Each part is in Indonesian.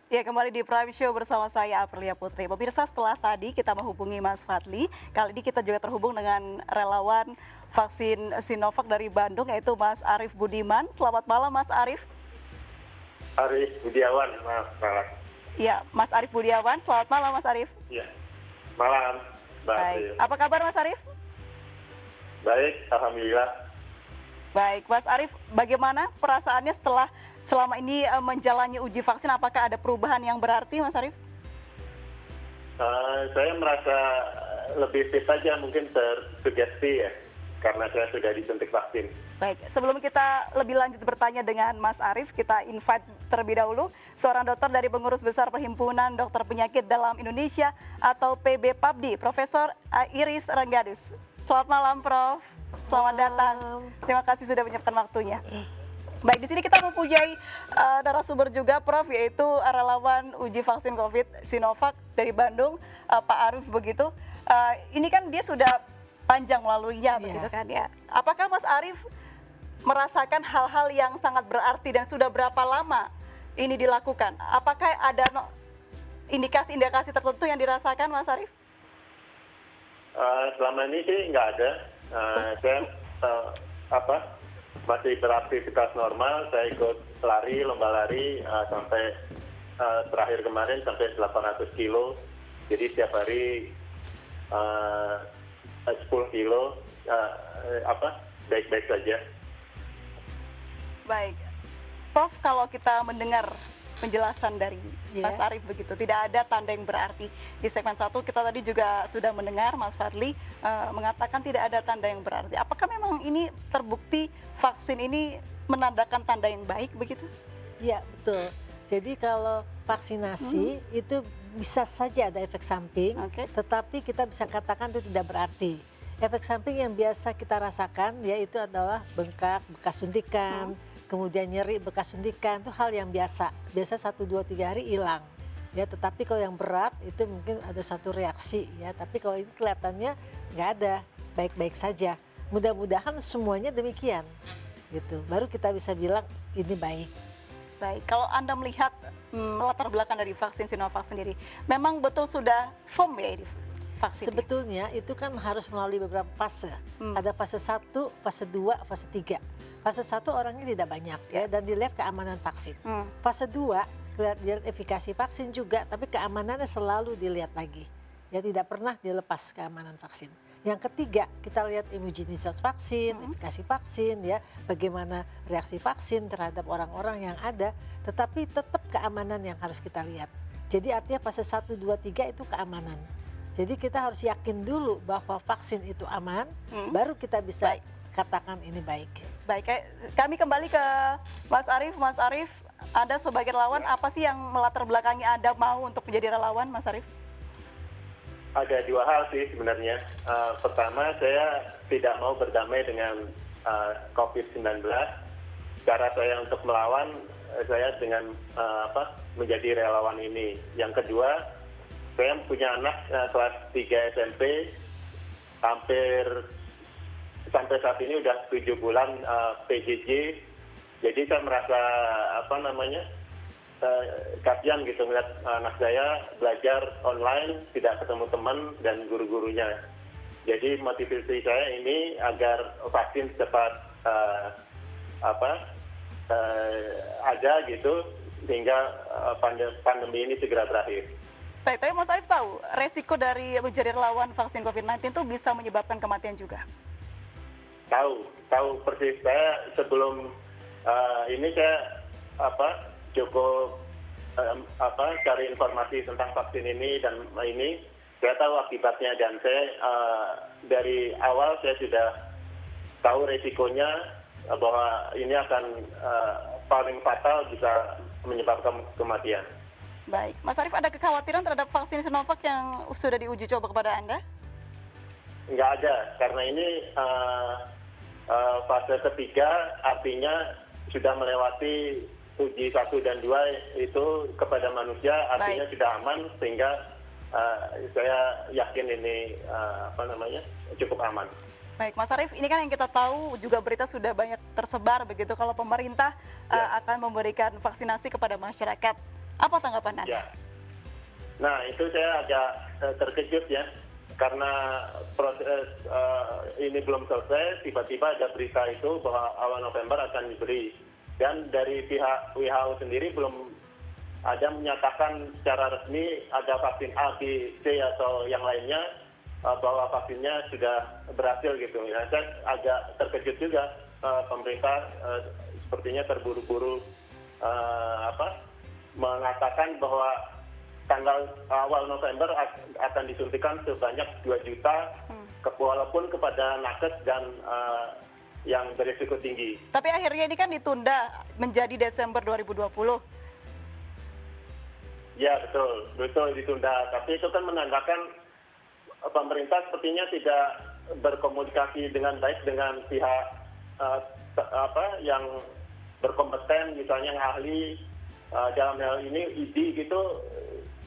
Ya, kembali di Prime Show bersama saya Aprilia Putri. Pemirsa, setelah tadi kita menghubungi Mas Fadli, kali ini kita juga terhubung dengan relawan vaksin Sinovac dari Bandung, yaitu Mas Arief Budiman. Selamat malam, Mas Arief. Arief Budiawan, malam. Ya, Mas Arief Budiawan. Selamat malam, Mas Arief. Ya, malam, Mbak Baik. April. Apa kabar, Mas Arief? Baik, alhamdulillah. Baik, Mas Arief, bagaimana perasaannya setelah selama ini menjalani uji vaksin? Apakah ada perubahan yang berarti, Mas Arief? Saya merasa lebih fit aja, mungkin tersugesti ya, karena saya sudah disuntik vaksin. Baik, sebelum kita lebih lanjut bertanya dengan Mas Arief, kita invite terlebih dahulu seorang dokter dari Pengurus Besar Perhimpunan Dokter Penyakit Dalam Indonesia atau PBPAPDI, Profesor Iris Renggadis. Selamat malam, Prof. Selamat datang. Terima kasih sudah menyiapkan waktunya. Baik, di sini kita mempunyai narasumber juga, Prof, yaitu relawan uji vaksin COVID Sinovac dari Bandung, Pak Arief begitu. Ini kan dia sudah panjang melaluinya, begitu kan ya. Apakah Mas Arief merasakan hal-hal yang sangat berarti dan sudah berapa lama ini dilakukan? Apakah ada indikasi-indikasi tertentu yang dirasakan, Mas Arief? Selama ini sih nggak ada. Saya masih beraktivitas normal. Saya ikut lari, lomba lari sampai terakhir kemarin sampai 800 kilo. Jadi setiap hari 10 kilo, baik-baik saja. Baik, Prof, kalau kita mendengar penjelasan dari Mas Arief begitu, tidak ada tanda yang berarti. Di segmen 1 kita tadi juga sudah mendengar Mas Fadli mengatakan tidak ada tanda yang berarti. Apakah memang ini terbukti vaksin ini menandakan tanda yang baik begitu? Iya, betul. Jadi kalau vaksinasi itu bisa saja ada efek samping, tetapi kita bisa katakan itu tidak berarti. Efek samping yang biasa kita rasakan yaitu adalah bengkak bekas suntikan, kemudian nyeri bekas suntikan, itu hal yang biasa. Biasa 1, 2, 3 hari hilang. Ya, tetapi kalau yang berat itu mungkin ada satu reaksi ya, tapi kalau ini kelihatannya nggak ada, baik-baik saja. Mudah-mudahan semuanya demikian. Gitu. Baru kita bisa bilang ini baik. Baik, kalau Anda melihat latar belakang dari vaksin Sinovac sendiri, memang betul sudah firm ya ini vaksin? Sebetulnya itu kan harus melalui beberapa fase. Ada fase 1, fase 2, fase 3. Fase 1 orangnya tidak banyak ya, dan dilihat keamanan vaksin. Fase 2 dilihat efikasi vaksin juga, tapi keamanannya selalu dilihat lagi. Ya, tidak pernah dilepas keamanan vaksin. Yang ketiga, kita lihat immunogenitas vaksin, efikasi vaksin, ya, bagaimana reaksi vaksin terhadap orang-orang yang ada, tetapi tetap keamanan yang harus kita lihat. Jadi artinya fase 1, 2, 3 itu keamanan. Jadi kita harus yakin dulu bahwa vaksin itu aman, baru kita bisa katakan ini baik. Baik, kami kembali ke Mas Arief. Mas Arief, Anda sebagai relawan, apa sih yang melatar belakangi Anda mau untuk menjadi relawan, Mas Arief? Ada dua hal sih sebenarnya. Pertama, saya tidak mau berdamai dengan COVID-19. Cara saya untuk melawan, saya dengan menjadi relawan ini. Yang kedua, saya punya anak kelas 3 SMP, sampai saat ini udah 7 bulan PJJ. Jadi saya merasa kasihan gitu melihat anak saya belajar online, tidak ketemu teman dan guru-gurunya. Jadi motivasi saya ini agar vaksin cepat ada gitu, sehingga pandemi ini segera berakhir. Baik, tapi Mas Arief tahu resiko dari menjadi relawan vaksin COVID-19 itu bisa menyebabkan kematian juga? Tahu persis. Saya sebelum ini saya cukup cari informasi tentang vaksin ini, dan ini saya tahu akibatnya, dan saya dari awal saya sudah tahu resikonya bahwa ini akan paling fatal, bisa menyebabkan kematian. Baik, Mas Arief, ada kekhawatiran terhadap vaksin Sinovac yang sudah diuji coba kepada Anda? Nggak ada, karena ini fase ketiga, artinya sudah melewati uji 1 dan 2 itu kepada manusia, artinya sudah aman, sehingga saya yakin ini cukup aman. Baik, Mas Arief, ini kan yang kita tahu juga berita sudah banyak tersebar begitu kalau pemerintah akan memberikan vaksinasi kepada masyarakat Apa tanggapan Anda? Ya. Nah, itu saya agak terkejut ya, karena proses ini belum selesai, tiba-tiba ada berita itu bahwa awal November akan diberi. Dan dari pihak WHO sendiri belum ada menyatakan secara resmi ada vaksin A, B, C atau yang lainnya bahwa vaksinnya sudah berhasil gitu. Ya, saya agak terkejut juga, pemerintah sepertinya terburu-buru mengatakan bahwa tanggal awal November akan disuntikan sebanyak 2 juta, walaupun kepada nakes dan yang berisiko tinggi. Tapi akhirnya ini kan ditunda menjadi Desember 2020. Ya, betul ditunda. Tapi itu kan menandakan pemerintah sepertinya tidak berkomunikasi dengan baik dengan pihak yang berkompeten, misalnya yang ahli dalam hal ini ID gitu.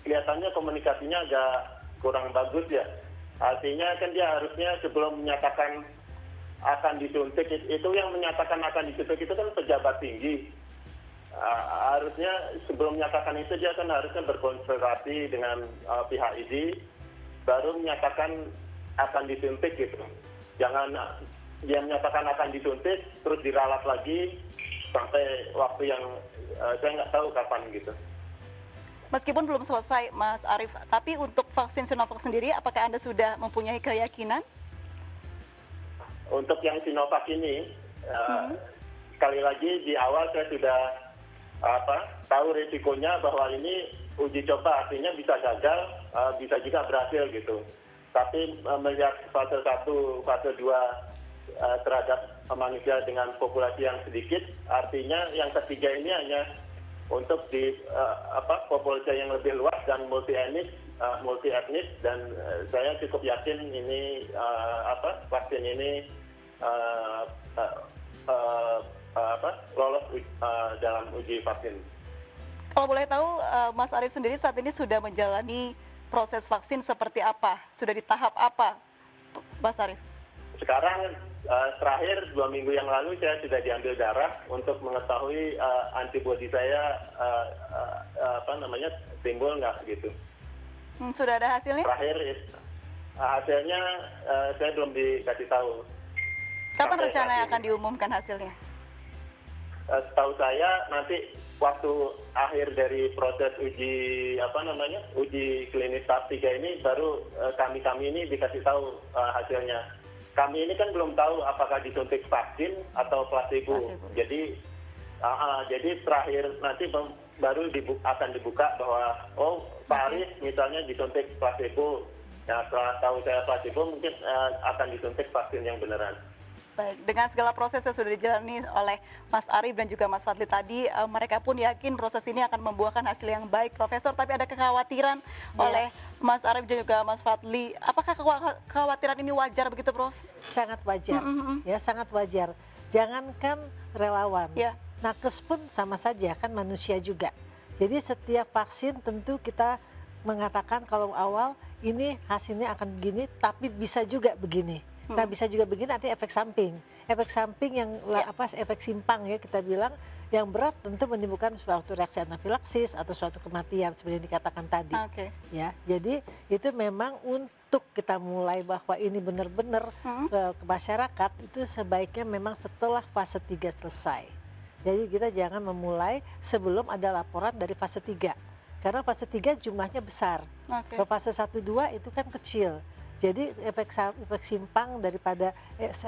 Kelihatannya komunikasinya agak kurang bagus ya. Artinya kan dia harusnya sebelum menyatakan akan disuntik, itu yang menyatakan akan disuntik itu kan pejabat tinggi. Harusnya sebelum menyatakan itu dia kan harusnya berkonsultasi dengan pihak ID, baru menyatakan akan disuntik gitu. Jangan dia menyatakan akan disuntik terus diralat lagi sampai waktu yang saya nggak tahu kapan gitu. Meskipun belum selesai, Mas Arief, tapi untuk vaksin Sinovac sendiri, apakah Anda sudah mempunyai keyakinan? Untuk yang Sinovac ini, sekali lagi di awal saya sudah tahu risikonya bahwa ini uji coba, artinya bisa gagal, bisa juga berhasil gitu. Tapi melihat fase 1, fase 2 terhadap manusia dengan populasi yang sedikit, artinya yang ketiga ini hanya untuk di populasi yang lebih luas dan multi etnis, dan saya cukup yakin ini vaksin ini lolos dalam uji vaksin. Kalau boleh tahu, Mas Arief sendiri saat ini sudah menjalani proses vaksin seperti apa? Sudah di tahap apa, Mas Arief? Sekarang terakhir 2 minggu yang lalu saya sudah diambil darah untuk mengetahui antibodi saya timbul nggak gitu. Sudah ada hasilnya? Terakhir hasilnya saya belum dikasih tahu. Kapan rencananya akan diumumkan hasilnya? Setahu saya nanti waktu akhir dari proses uji klinis tahap 3 ini baru kami ini dikasih tahu hasilnya. Kami ini kan belum tahu apakah disuntik vaksin atau placebo. Jadi terakhir nanti baru akan dibuka bahwa Pak Arief misalnya disuntik placebo. Nah, setelah tahu saya placebo mungkin akan disuntik vaksin yang beneran. Baik, dengan segala proses yang sudah dijalani oleh Mas Arief dan juga Mas Fadli tadi, mereka pun yakin proses ini akan membuahkan hasil yang baik, Profesor. Tapi ada kekhawatiran oleh Mas Arief dan juga Mas Fadli. Apakah kekhawatiran ini wajar begitu, Prof? Sangat wajar, ya sangat wajar. Jangankan relawan, nakes pun sama saja, kan manusia juga. Jadi setiap vaksin tentu kita mengatakan kalau awal ini hasilnya akan begini, tapi bisa juga begini. Nah, bisa juga begini nanti efek samping. Efek samping yang efek simpang ya kita bilang, yang berat tentu menimbulkan suatu reaksi anafilaksis atau suatu kematian seperti yang dikatakan tadi. Ya, jadi itu memang untuk kita mulai bahwa ini benar-benar ke masyarakat itu sebaiknya memang setelah fase 3 selesai. Jadi kita jangan memulai sebelum ada laporan dari fase 3. Karena fase 3 jumlahnya besar. Ke fase 1 2 itu kan kecil. Jadi efek simpang daripada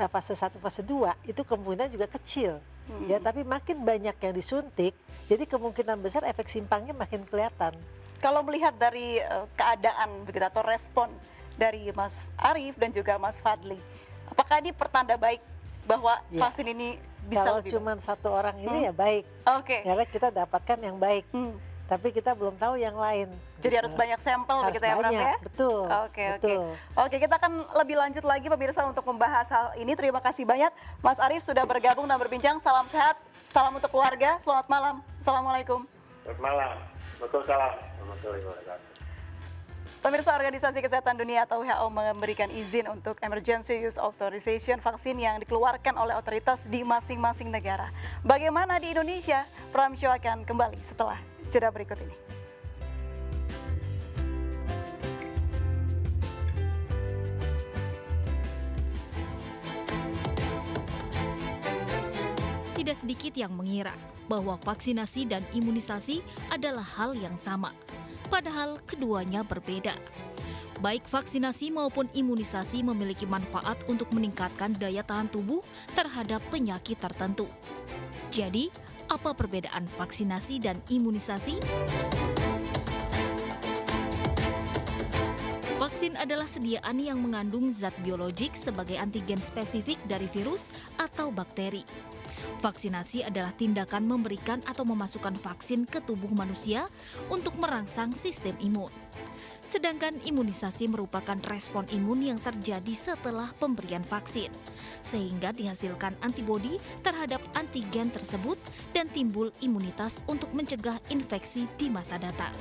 fase 1 fase 2 itu kemungkinan juga kecil. Ya, tapi makin banyak yang disuntik, jadi kemungkinan besar efek simpangnya makin kelihatan. Kalau melihat dari keadaan begitu atau respon dari Mas Arief dan juga Mas Fadli, apakah ini pertanda baik bahwa vaksin ini bisa kalau cuma satu orang ini ya baik. Karena kita dapatkan yang baik. Tapi kita belum tahu yang lain. Jadi harus banyak sampel begitu ya, Prof ya? Betul. Oke, kita akan lebih lanjut lagi pemirsa untuk membahas hal ini. Terima kasih banyak Mas Arief sudah bergabung dan berbincang. Salam sehat, salam untuk keluarga. Selamat malam. Assalamualaikum. Selamat malam. Waalaikumsalam. Warahmatullahi wabarakatuh. Pemirsa, Organisasi Kesehatan Dunia atau WHO memberikan izin untuk Emergency Use Authorization vaksin yang dikeluarkan oleh otoritas di masing-masing negara. Bagaimana di Indonesia? Prime Show akan kembali setelah jeda berikut ini. Tidak sedikit yang mengira bahwa vaksinasi dan imunisasi adalah hal yang sama. Padahal keduanya berbeda. Baik vaksinasi maupun imunisasi memiliki manfaat untuk meningkatkan daya tahan tubuh terhadap penyakit tertentu. Jadi, apa perbedaan vaksinasi dan imunisasi? Vaksin adalah sediaan yang mengandung zat biologik sebagai antigen spesifik dari virus atau bakteri. Vaksinasi adalah tindakan memberikan atau memasukkan vaksin ke tubuh manusia untuk merangsang sistem imun. Sedangkan imunisasi merupakan respon imun yang terjadi setelah pemberian vaksin, sehingga dihasilkan antibodi terhadap antigen tersebut dan timbul imunitas untuk mencegah infeksi di masa datang.